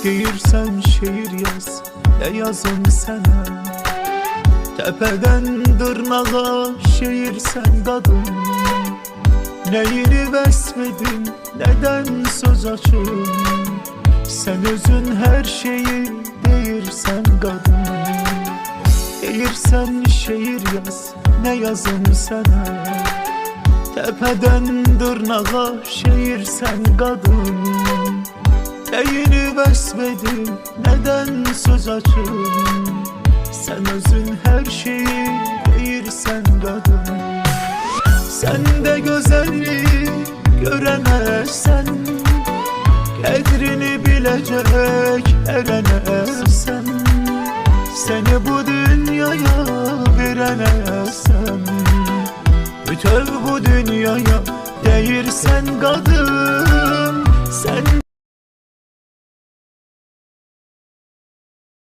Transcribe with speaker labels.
Speaker 1: Deyirsən şeir yaz, ne yazım sənə? Tepeden dırnağa şehir sen kadın. Neyini vəsfedin, neden söz açın? Sen özün her şeyi deyirsən kadın. Deyirsən şehir yaz, ne yazım sənə? Tepeden dırnağa şehir sen kadın. Neyini vəsfedin, neden söz açın? Sen özün her şeyi deyirsən kadın. Sen de güzelliği göremezsen, kadrini bilecek erenersen, seni bu dünyaya verenersen, bütün bu dünyaya değirsen kadın. Sen